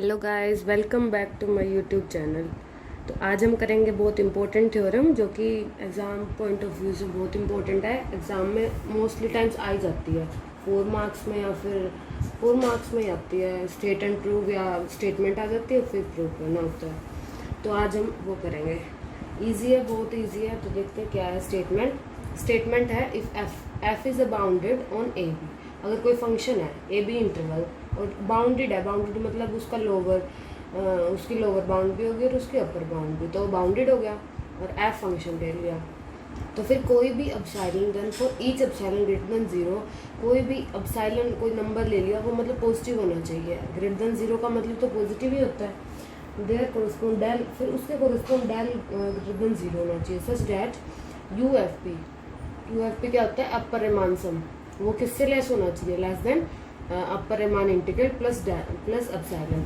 Hello guys, welcome back to my YouTube channel. तो आज हम करेंगे बहुत इंपॉर्टेंट थ्योरम जो कि एग्ज़ाम पॉइंट ऑफ व्यू से बहुत इंपॉर्टेंट है। एग्ज़ाम में मोस्टली टाइम्स आ ही जाती है 4 मार्क्स में, या फिर 4 मार्क्स में ही आती है। स्टेट एंड प्रूव या स्टेटमेंट आ जाती है, फिर प्रूव करना होता है। तो आज हम वो करेंगे। ईजी है, बहुत ईजी है। तो देखते हैं क्या है स्टेटमेंट। स्टेटमेंट है if f is a bounded on a b. अगर कोई फंक्शन है ए बी इंटरवल और बाउंडेड है, बाउंडेड मतलब उसका उसकी लोअर बाउंड भी होगी और उसकी अपर बाउंड भी, तो बाउंडेड हो गया और एफ फंक्शन ले लिया। तो फिर कोई भी epsilon then for each epsilon greater than 0, कोई भी अपसाइलन कोई नंबर ले लिया, वो मतलब पॉजिटिव होना चाहिए। ग्रेटर देन 0 का मतलब तो पॉजिटिव ही होता है। देयर कोरिस्पोंड डेल, फिर उसके कोरिस्पोंड डेल ग्रेटर देन 0 होना चाहिए। Such that U F P क्या होता है? अपर रिमान सम। वो किससे लेस होना चाहिए? लेस देन अपर रिमान इंटीग्रल प्लस अपसाइलन।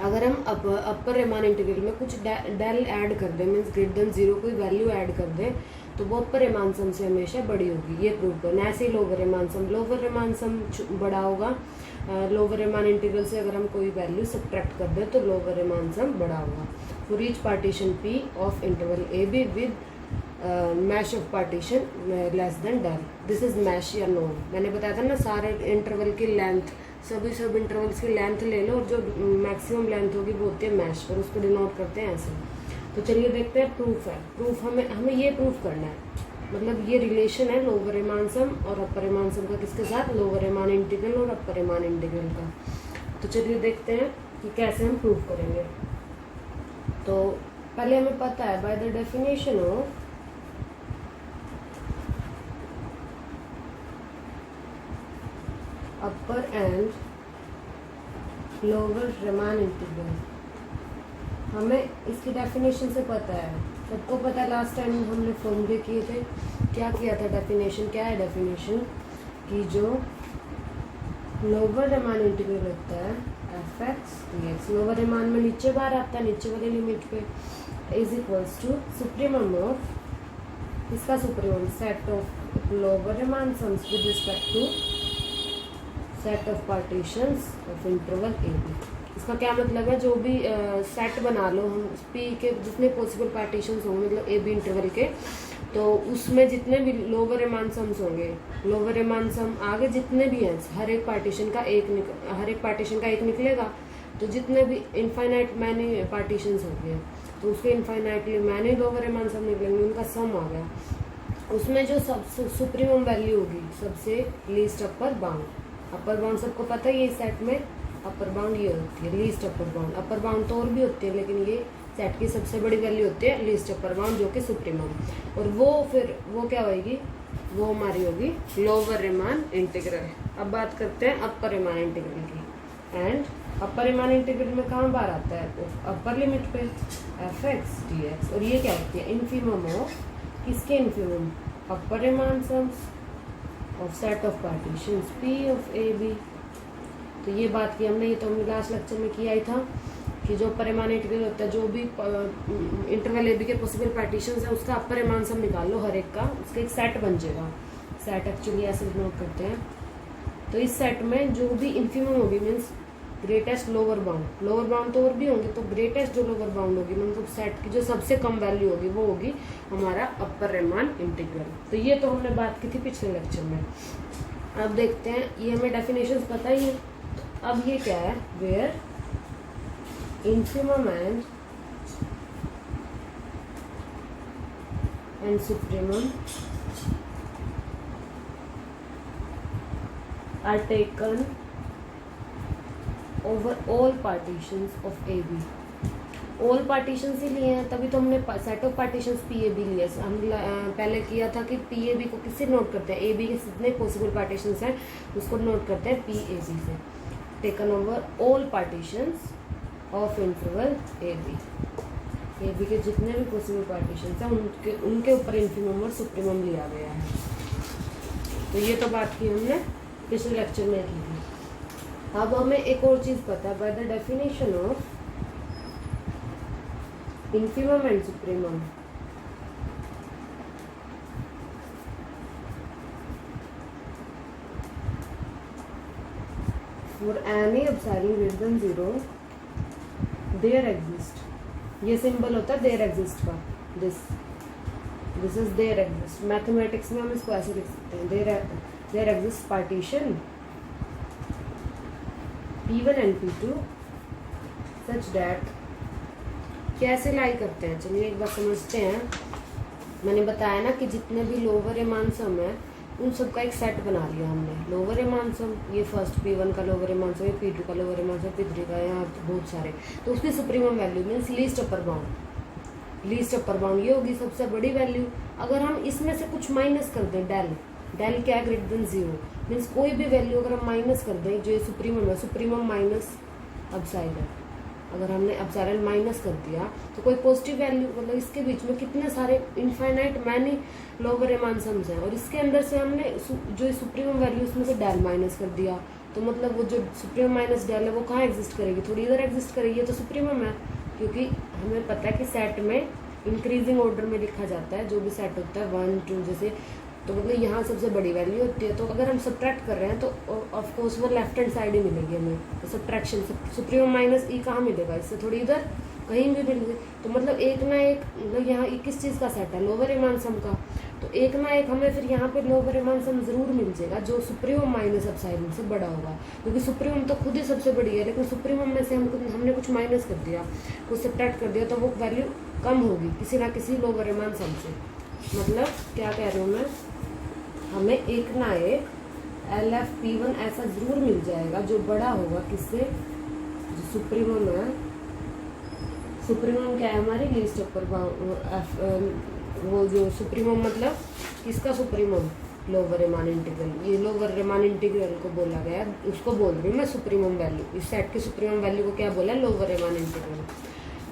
अगर हम अपर रिमान इंटीग्रल में कुछ डेल ऐड कर दें, मीन्स ग्रेटर देन 0 कोई वैल्यू ऐड कर दें, तो वो अपर रिमान सम से हमेशा बड़ी होगी। ये प्रूव करना। ऐसे ही लोअर रिमान सम बड़ा होगा। लोअर रिमान इंटीग्रल से अगर हम कोई वैल्यू सब्ट्रैक्ट कर दें तो लोअर रिमान सम बड़ा होगा। For each partition p of interval A b with mesh of partition less than del. This is mesh या नो। मैंने बताया था ना, सारे इंटरवल की लेंथ, सब इंटरवल्स की लेंथ ले लो और जो मैक्सिमम लेंथ होगी वो होती है मैश, और उसको डिनोट करते हैं ऐसे। तो चलिए देखते हैं प्रूफ है। प्रूफ हमें ये प्रूफ करना है, मतलब ये रिलेशन है लोअर रिमान सम और अपर रिमान सम का। किसके साथ? लोअर रिमान इंटीग्रल और अपर रिमान इंटीग्रल का। तो चलिए देखते हैं कि कैसे हम प्रूफ करेंगे। तो पहले हमें पता है by the definition of upper and lower Riemann integral, हमें इसकी डेफिनेशन से पता है। सबको पता है, लास्ट टाइम हमने फॉर्मूले किए थे। क्या किया था? डेफिनेशन क्या है? डेफिनेशन कि जो लोअर रिमान इंटीग्रल होता है f x d x, lower Riemann में नीचे बार आता है, नीचे वाली लिमिट पे, is equals to supremum of, इसका supremum set of lower Riemann sums with respect to set of partitions of interval A B. इसका क्या मतलब है? जो भी सेट बना लो हम पी के, जितने पॉसिबल पार्टीशंस होंगे मतलब ए बी इंटरवल के, तो उसमें जितने भी लोअर रिमान सम्स होंगे, लोअर रिमान सम आगे जितने भी हैं, हर एक पार्टीशन का एक निकलेगा। तो जितने भी इनफाइनाइट मैनी पार्टीशंस होंगे तो उसके इनफाइनाइटली मैनी लोअर रिमान सम निकलेंगे, उनका सम आ गया। उसमें जो सबसे सुप्रीमम वैल्यू होगी, सबसे लीस्ट अपर बाउंड सबको पता है। ये सेट में अपर बाउंड ये होती है, लीस्ट अपर बाउंड तो और भी होती है, लेकिन ये सेट की सबसे बड़ी वैल्यू होती है लीस्ट अपर बाउंड, जो कि सुप्रीमम। और वो क्या होगी? वो हमारी होगी लोअर रिमान इंटीग्रल। अब बात करते हैं अपर रिमान इंटीग्रल की। एंड अपर रिमान इंटीग्रल में कहाँ बार आता है? अपर लिमिट पे एफ एक्स डी एक्स। और ये क्या होती है? इन्फीमम ऑफ, किसके infimum? Upper Riemann sums of set of partitions p of a b. तो ये बात की हमने, ये तो हमने लास्ट लेक्चर में किया ही था कि जो अपर रिमान इंटीग्रल होता है, जो भी इंटरवल ए बी के पॉसिबल पार्टीशंस है, उसका अपर रिमान सम निकाल लो हर एक का, उसका एक सेट बन जाएगा। सेट एक्चुअली ऐसे नोट करते हैं। तो इस सेट में जो भी इन्फीमम होगी, मीन्स ग्रेटेस्ट लोअर बाउंड तो और भी होंगे, तो ग्रेटेस्ट जो लोअर बाउंड होगी, मतलब सेट की जो सबसे कम वैल्यू होगी, वो होगी हमारा अपर रिमान इंटीग्रल। तो ये तो हमने बात की थी पिछले लेक्चर में। अब देखते हैं, ये हमें डेफिनेशन पता ही है। अब ये क्या है? Where infimum and supremum are taken over all partitions of AB। All partitions ही लिए हैं, तभी तो हमने set of partitions P A B लिया। हम पहले किया था कि पी ए बी को किससे नोट करते हैं? ए बी के जितने पॉसिबल पार्टीशंस हैं उसको नोट करते हैं पी ए बी से। Taken over all partitions of interval A b के जितने भी पॉसिबल पार्टीशंस हैं उनके ऊपर इन्फीमम और सुप्रीमम लिया गया है। तो ये तो बात की हमने पिछले लेक्चर में की थी। अब हमें एक और चीज़ पता है, by the definition of infimum and supremum, for any epsilon greater than 0 there exist, ये सिंबल होता है देयर एग्जिस्ट का, this is there exist. Mathematics में हम इसको ऐसे लिख सकते हैं, there exist partition P1 and P2 such that, कैसे लाई करते हैं चलिए एक बार समझते हैं। मैंने बताया ना कि जितने भी लोअर रिमान सम है उन सबका एक सेट बना लिया हमने। लोअर रिमान सम, ये फर्स्ट P1 का लोअर रिमान सम, P2 का लोअर रिमान सम, P3 का, यहाँ बहुत सारे। तो उसकी supremum value means least upper bound, least upper bound ये होगी सबसे बड़ी वैल्यू। अगर हम इसमें से कुछ माइनस कर दें, डेल क्या है ग्रेटर देन 0, मीन्स कोई भी वैल्यू अगर हम माइनस कर दें, जो ये सुप्रीमम है, सुप्रीमम माइनस एप्सिलॉन, अगर हमने एप्सिलॉन माइनस कर दिया तो कोई पॉजिटिव वैल्यू, मतलब इसके बीच में कितने सारे infinite many lower Riemann sums हैं, और इसके अंदर से हमने जो सुप्रीमम वैल्यू उसमें से डेल माइनस कर दिया, तो मतलब वो जो सुप्रीमम माइनस डेल है वो कहाँ एग्जिस्ट करेगी, थोड़ी इधर एग्जिस्ट करेगी, तो सुप्रीमम है। क्योंकि हमें पता है कि सेट में इंक्रीजिंग ऑर्डर में लिखा जाता है जो भी सेट होता है 1 2 जैसे, तो मतलब यहाँ सबसे बड़ी वैल्यू होती है। तो अगर हम सब्ट्रैक्ट कर रहे हैं तो ऑफ कोर्स वो लेफ्ट हैंड साइड ही मिलेगी हमें, तो सब्ट्रैक्शन सुप्रीमम माइनस ई कहाँ मिलेगा, इससे थोड़ी इधर कहीं भी मिलेगी। तो मतलब एक ना एक, मतलब यहाँ किस चीज़ का सेट है, लोअर रिमान सम का, तो एक ना एक हमें फिर यहाँ पे लोअर रिमान सम जरूर मिल जाएगा जो सुप्रीमम माइनस एप्सिलॉन से बड़ा होगा। क्योंकि सुप्रीमम तो खुद ही सबसे बड़ी है, लेकिन सुप्रीमम में से हमने कुछ माइनस कर दिया, कुछ सब्ट्रैक्ट कर दिया, तो वो वैल्यू कम होगी किसी ना किसी लोअर रिमान सम से। मतलब क्या कह रही हूँ मैं, हमें एक ना एक LFP1 ऐसा जरूर मिल जाएगा जो बड़ा होगा किससे, जो सुप्रीमम है। सुप्रीमम क्या है हमारी लीस्ट अपर बाउंड, वो जो सुप्रीमम मतलब किसका सुप्रीमम, लोअर रिमान इंटीग्रल, ये लोअर रिमान इंटीग्रल को बोला गया, उसको बोल रही हूँ मैं सुप्रीमम वैल्यू। इस सेट की सुप्रीमम वैल्यू को क्या बोला, लोअर रिमान इंटीग्रल।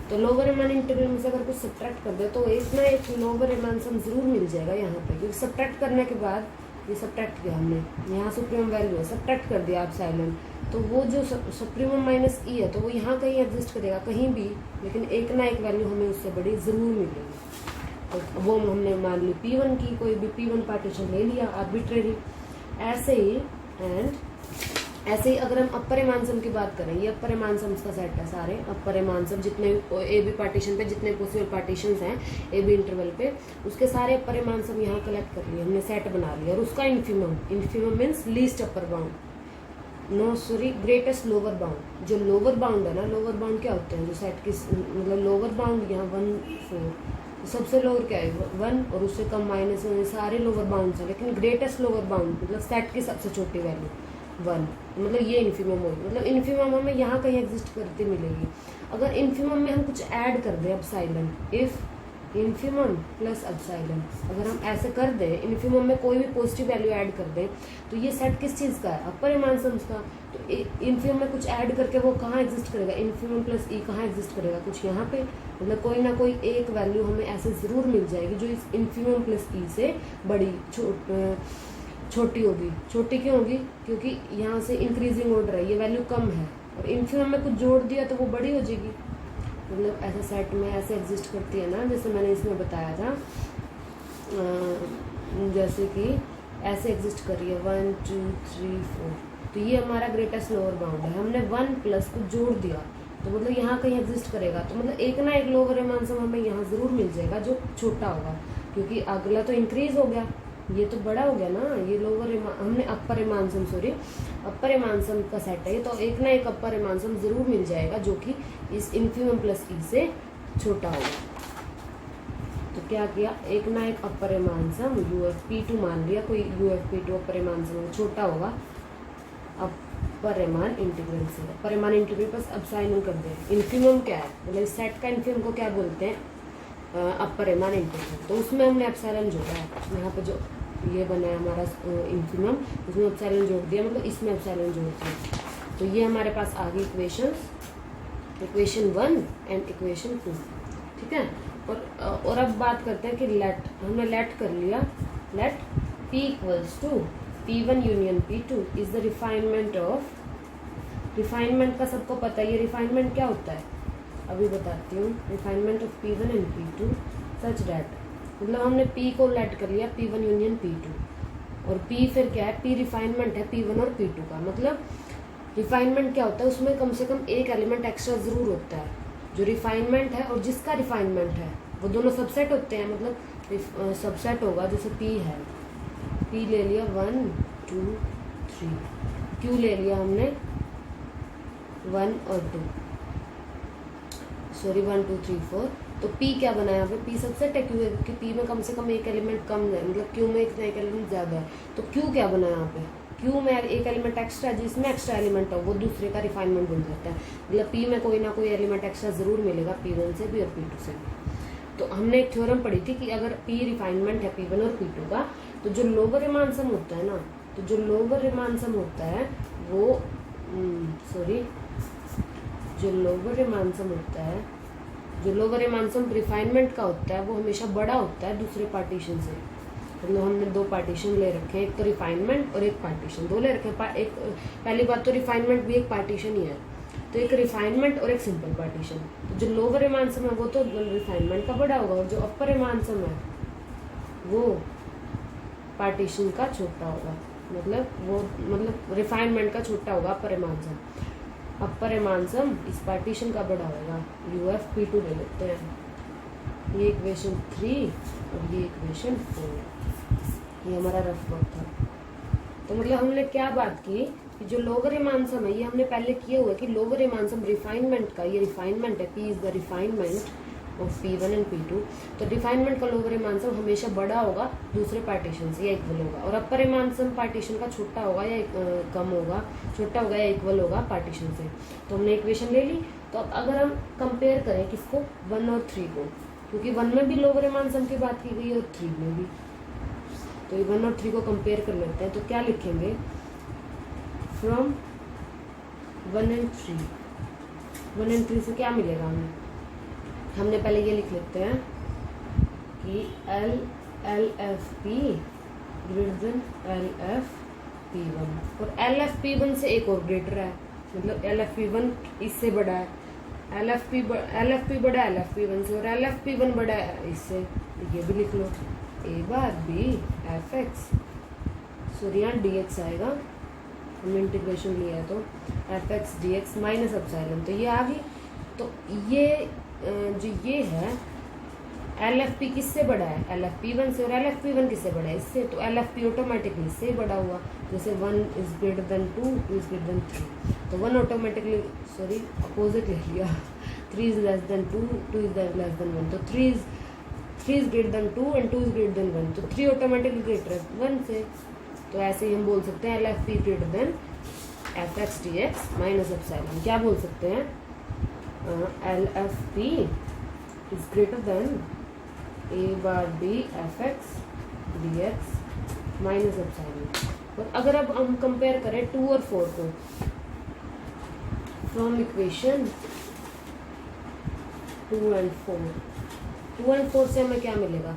तो लोअर रिमान इंटीग्रल में से अगर कुछ सब्ट्रैक्ट कर दे तो एक ना एक लोअर रिमान सम जरूर मिल जाएगा यहाँ पे, क्योंकि सब्ट्रैक्ट करने के बाद ये सब्ट्रैक्ट किया हमने, यहाँ सुप्रीमम वैल्यू है, सब्ट्रैक्ट कर दिया एप्सिलॉन, तो वो जो सुप्रीमम माइनस ई है तो वो यहाँ कहीं एग्जिस्ट करेगा कहीं भी, लेकिन एक ना एक वैल्यू हमें उससे बड़ी ज़रूर मिलेगी। तो वो हमने मान ली P1 की, कोई भी P1 पार्टीशन ले लिया आर्बिट्रेरी। ऐसे ही अगर हम अपर रिमान सम की बात करें, ये अपर रिमान सम्स का सेट है, सारे अपर रिमान सम जितने ए बी पार्टीशन पे जितने पॉसिबल पार्टीशंस हैं ए बी इंटरवल पे, उसके सारे अपर रिमान सम यहाँ कलेक्ट कर लिए हमने, सेट बना लिया। और उसका infimum means least upper bound, greatest lower bound. जो लोअर बाउंड है ना, लोअर बाउंड क्या होते हैं जो सेट की, मतलब लोअर बाउंड यहाँ 1 4, तो सबसे लोअर क्या है 1, और उससे कम -1, सारे लोअर बाउंड हैं, लेकिन ग्रेटेस्ट लोअर बाउंड मतलब सेट की सबसे छोटी वैल्यू 1, मतलब ये इन्फीमम होगी। मतलब इन्फीमम हमें यहाँ कहीं एग्जिस्ट करती मिलेगी। अगर इन्फीमम में हम कुछ ऐड कर दें epsilon, if infimum plus epsilon, अगर हम ऐसे कर दें, इन्फीमम में कोई भी पॉजिटिव वैल्यू ऐड कर दें, तो ये सेट किस चीज़ का है, अपर रिमान सम्स का। तो इन्फीमम में कुछ ऐड करके वो कहाँ एग्जिस्ट करेगा, इन्फीमम प्लस ई कहाँ एग्जिस्ट करेगा, कुछ यहाँ पे, मतलब कोई ना कोई एक वैल्यू हमें ऐसे ज़रूर मिल जाएगी जो इस इन्फीमम प्लस ई से बड़ी छोटी होगी। छोटी क्यों होगी, क्योंकि यहाँ से इंक्रीजिंग ऑर्डर है, ये वैल्यू कम है, और इन्फीमम में कुछ जोड़ दिया तो वो बड़ी हो जाएगी। मतलब ऐसा सेट में ऐसे एग्जिस्ट करती है ना, जैसे मैंने इसमें बताया था, जैसे कि ऐसे एग्जिस्ट कर रही है 1 2 3 4, तो ये हमारा ग्रेटेस्ट लोअर बाउंड है। हमने 1 प्लस कुछ जोड़ दिया तो मतलब यहाँ कहीं एग्जिस्ट करेगा, तो मतलब एक ना एक लोअर रिमान सम हमें यहाँ ज़रूर मिल जाएगा जो छोटा होगा, क्योंकि अगला तो इंक्रीज हो गया, ये तो बड़ा हो गया ना, ये लोअर रिमान, हमने अपर रिमान सम अपर रिमान सम का सेट है ये, तो एक ना एक अपर रिमान सम जरूर मिल जाएगा जो कि इस इन्फीमम प्लस ई से छोटा होगा। तो क्या किया, एक ना एक अपर रिमान सम UFP2 मान लिया, कोई UFP2 अपर रिमान सम छोटा होगा अपर रिमान इंटीग्रल से, अपर रिमान इंटीग्रल प्लस एप्सिलॉन कर दे। इन्फीमम क्या है, मतलब इस सेट का इन्फीमम को क्या बोलते हैं, अपर रिमान इंटीग्रल, तो उसमें हमने एप्सिलॉन जोड़ा है। यहाँ पे जो ये बना है हमारा इन्फीमम, उसमें एप्सिलॉन जोड़ दिया, मतलब इसमें एप्सिलॉन जोड़ दिया। तो ये हमारे पास आ गई इक्वेशन 1 एंड इक्वेशन 2, ठीक है। और अब बात करते हैं कि लेट, हमने लेट कर लिया, let P equals to P1 union P2 is the refinement of, refinement का सबको पता है, ये रिफाइनमेंट क्या होता है अभी बताती हूँ। Refinement of P1 and P2 such that, मतलब हमने P को लेट कर लिया P1 यूनियन P2, और P फिर क्या है, P रिफाइनमेंट है P1 और P2 का। मतलब रिफाइनमेंट क्या होता है, उसमें कम से कम एक एलिमेंट एक्स्ट्रा ज़रूर होता है, जो रिफाइनमेंट है और जिसका रिफाइनमेंट है वो दोनों सबसेट होते हैं, मतलब सबसेट होगा। जैसे P है, P ले लिया 1 2 3, Q ले लिया हमने 1 और 2, सॉरी 1 2 3 4। तो P क्या बना है यहाँ पे, P सबसेट है Q है, क्योंकि P में कम से कम एक एलिमेंट कम है, मतलब Q में एक एलिमेंट ज़्यादा है। तो Q क्या बना है यहाँ पे, Q में एक एलिमेंट एक्स्ट्रा, जिसमें एक्स्ट्रा एलिमेंट हो वो दूसरे का रिफाइनमेंट बन जाता है। मतलब P में कोई ना कोई एलिमेंट एक्स्ट्रा ज़रूर मिलेगा, P1 से भी और P2 से भी। तो हमने एक थ्योरम पढ़ी थी कि अगर P रिफाइनमेंट है P1 और P2 का, तो जो लोअर रिमान सम होता है ना, तो जो लोअर रिमान सम होता है वो जो लोअर रिमान सम होता है, जो लोअर रिमान सम रिफाइनमेंट का होता है, वो हमेशा बड़ा होता है दूसरे पार्टीशन से। मतलब हमने दो पार्टीशन ले रखे हैं, एक तो रिफाइनमेंट और एक पार्टीशन, दो ले रखे हैं। एक पहली बात तो रिफाइनमेंट भी एक पार्टीशन ही है, तो एक रिफाइनमेंट और एक सिंपल पार्टीशन। तो जो लोअर रिमानसम है वो तो रिफाइनमेंट का बड़ा होगा, और जो अपर रिमानसम है वो पार्टीशन का छोटा होगा, मतलब रिफाइनमेंट का छोटा होगा अपर रिमानसम। अपर रिमानसम इस पार्टीशन का बड़ा होगा। UFP2 ले लेते हैं, ये इक्वेशन 3 और ये इक्वेशन 4। ये हमारा रफ वर्क था। तो मतलब हमने क्या बात की कि जो लोअर रिमानसम है, ये हमने पहले किया हुआ है कि लोअर रिमानसम रिफाइनमेंट का, ये रिफाइनमेंट है, P is the refinement of P1 and P2। तो रिफाइनमेंट का लोअर रिमानसम हमेशा बड़ा होगा दूसरे पार्टीशन से या इक्वल होगा, और अपर रिमानसम पार्टीशन का छोटा होगा या कम होगा, छोटा होगा या इक्वल होगा पार्टीशन से। तो हमने इक्वेशन ले ली। तो अब अगर हम कंपेयर करें किसको, 1 और 3 को, क्योंकि 1 में भी लोअर रिमानसम की बात की गई और 3 में भी, तो 1 और 3 को कंपेयर कर लेते हैं। तो क्या लिखेंगे, फ्रॉम 1 एंड 3, 1 एंड 3 से क्या मिलेगा हमें, हमने पहले ये लिख लेते हैं कि LFP ग्रेटर देन LFP1, और LFP1 से एक और ग्रेटर है, मतलब LFP1 इससे बड़ा है, LFP बड़ा है LFP1 से, और LFP1 बड़ा है इससे। ये भी लिख लो, A bar B fx, sorry यहाँ dx आएगा, हमने इंटीग्रेशन लिया है तो fx dx माइनस एप्सिलॉन, तो ये आ गई। तो ये जो ये है LFP किससे बड़ा है, LFP1 से, और LFP1 किससे बड़ा है, इससे। तो LFP ऑटोमेटिकली इससे बड़ा हुआ, जैसे 1 is greater than 2, 2 is greater than 3, तो 1 ऑटोमेटिकली, सॉरी अपोजिट ले लिया, 3 is less then 2, 2 is less then 1, तो 3 is greater than 2 and 2 is greater than 1, तो 3 ऑटोमेटिकली ग्रेटर है 1 से। तो ऐसे ही हम बोल सकते हैं LFP greater than fx dx minus epsilon. क्या बोल सकते हैं, LFP is greater than A bar B fx dx minus epsilon. और अगर अब हम कंपेयर करें 2 और 4 को, फ्रॉम इक्वेशन 2 एंड 4 से हमें क्या मिलेगा,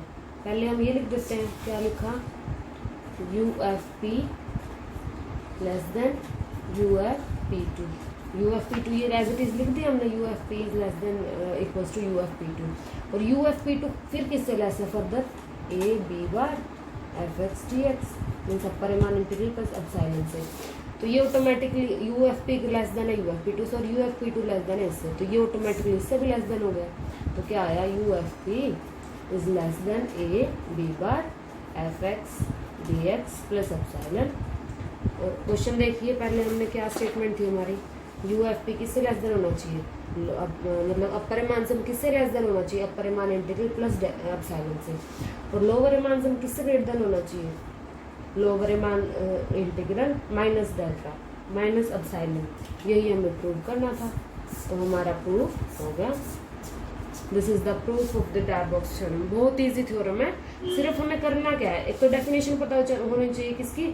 पहले हम ये लिख देते हैं, क्या लिखा, UFP less than UFP2, UFP2 ये एज इट इज लिख दिया हमने, UFP is less than equals to UFP2, और UFP2 फिर किससे लेस है further, A B bar fx dx means upper Riemann integral plus epsilon से। तो ये ऑटोमेटिकली UFP लेस देन है UFP2 से, और UFP2 लेस देन है इससे, तो ये ऑटोमेटिकली इससे भी लेस देन हो गया। तो क्या आया, UFP is less then A B bar fx dx plus epsilon. और क्वेश्चन देखिए, पहले हमने क्या स्टेटमेंट थी हमारी, UFP किससे लेस देन होना चाहिए, मतलब अपर रिमान सम किससे लेस देन होना चाहिए, अपर रिमान इंटीग्रल प्लस एप्सिलॉन से, और लोअर रिमान सम किससे ग्रेटर देन होना चाहिए, lower Riemann integral minus delta minus epsilon. यही हमें प्रूव करना था, तो हमारा प्रूफ हो गया। This is the proof of the tab box theorem. बहुत ईजी थ्योरम है, सिर्फ हमें करना क्या है, एक तो डेफिनेशन पता होनी चाहिए किसकी,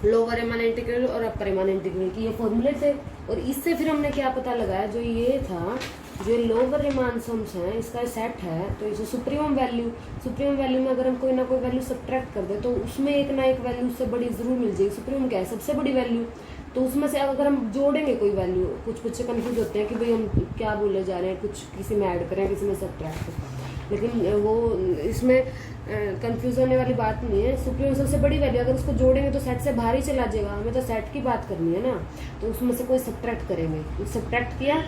लोअर रिमान इंटीग्रल और अपर रिमान इंटीग्रल की, ये फॉर्मूले थे। और इससे फिर हमने क्या पता लगाया, जो ये था, जो लोअर रिमान सम्स हैं इसका सेट है, तो इसे सुप्रीम वैल्यू में अगर हम कोई ना कोई वैल्यू सब्ट्रैक्ट कर दे तो उसमें एक ना एक वैल्यू उससे बड़ी जरूर मिल जाएगी। सुप्रीम क्या है, सबसे बड़ी वैल्यू, तो उसमें से अगर हम जोड़ेंगे कोई वैल्यू, कुछ बच्चे कंफ्यूज होते हैं कि भाई हम क्या बोले जा रहे हैं, कुछ किसी में ऐड करें किसी में सब्ट्रैक्ट, लेकिन वो इसमें कंफ्यूज होने वाली बात नहीं है। सुप्रीम सबसे बड़ी वैल्यू, अगर उसको जोड़ेंगे तो सेट से बाहर ही चला जाएगा, हमें तो सेट की बात करनी है ना, तो उसमें से कोई सब्ट्रैक्ट करेंगे, सब्ट्रैक्ट किया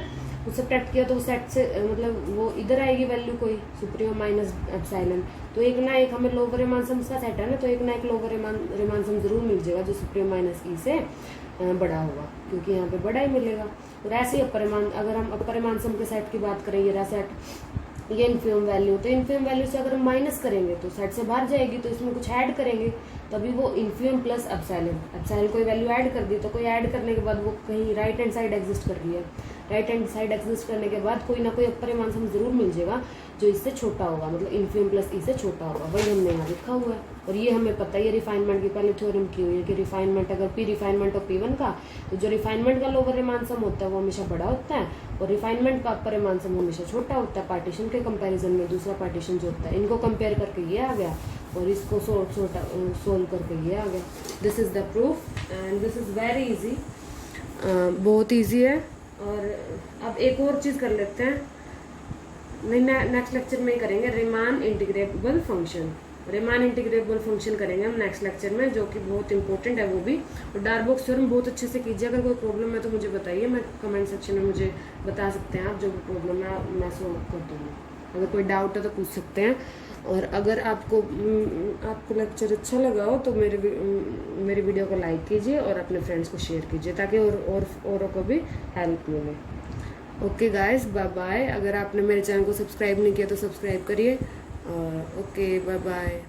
उसे सब्ट्रैक्ट किया तो वो सेट से मतलब वो इधर आएगी वैल्यू कोई सुप्रीम माइनस एप्सिलॉन। तो एक ना एक हमें लोअर रीमान सम का सेट है ना, तो एक ना एक लोअर रीमान सम जरूर मिल जाएगा जो सुप्रीम माइनस ई से बड़ा होगा, क्योंकि यहाँ पे बड़ा ही मिलेगा। और ऐसे ही अपर रीमान, अगर हम अपर रीमान सम के सेट की बात करें, ये रहा सेट, ये इन्फीम वैल्यू, तो इन्फीम वैल्यू से अगर हम माइनस करेंगे तो सेट से बाहर जाएगी, तो इसमें कुछ ऐड करेंगे तभी वो इन्फीम प्लस एप्सिलॉन, एप्सिलॉन कोई वैल्यू ऐड कर दी, तो कोई ऐड करने के बाद वो कहीं राइट हैंड साइड एग्जिस्ट कर रही है, राइट हैंड साइड एग्जिस्ट करने के बाद कोई ना कोई अपर रीमान सम जरूर मिल जाएगा जो इससे छोटा होगा, मतलब इन्फीम प्लस ई से छोटा होगा, वही हमने यहाँ लिखा हुआ है। और ये हमें पता है, ये रिफाइनमेंट की पहले थ्योरम की हुई है कि रिफाइनमेंट अगर पी रिफाइनमेंट ऑफ P1 का, तो जो रिफाइनमेंट का लोअर रीमान सम होता है वो हमेशा बड़ा होता है, और रिफाइनमेंट का अपर रीमान सम हमेशा छोटा होता है। पार्टीशन के कंपैरिजन में दूसरा पार्टीशन जो होता है, इनको कंपेयर करके ये आ गया और इसको सोल्व करके ये आ गया। This is the proof and this is very easy, बहुत ईजी है। और अब एक और चीज़ कर लेते हैं, नहीं नेक्स्ट लेक्चर में ही करेंगे, Riemann integrable function, Riemann integrable function करेंगे हम नेक्स्ट लेक्चर में, जो कि बहुत इंपॉर्टेंट है वो भी। और डार्बोक्स थ्योरम बहुत अच्छे से कीजिए, अगर कोई प्रॉब्लम है तो मुझे बताइए, मैं कमेंट सेक्शन में मुझे बता सकते हैं आप, जो भी प्रॉब्लम है मैं सोल्व कर दूँगी, अगर कोई डाउट है तो पूछ सकते हैं। और अगर आपको लेक्चर अच्छा लगा हो तो मेरी वीडियो को लाइक कीजिए और अपने फ्रेंड्स को शेयर कीजिए, ताकि औरों को भी हेल्प मिले। Okay guys, bye bye. अगर आपने मेरे चैनल को सब्सक्राइब नहीं किया तो सब्सक्राइब करिए। Okay, bye bye.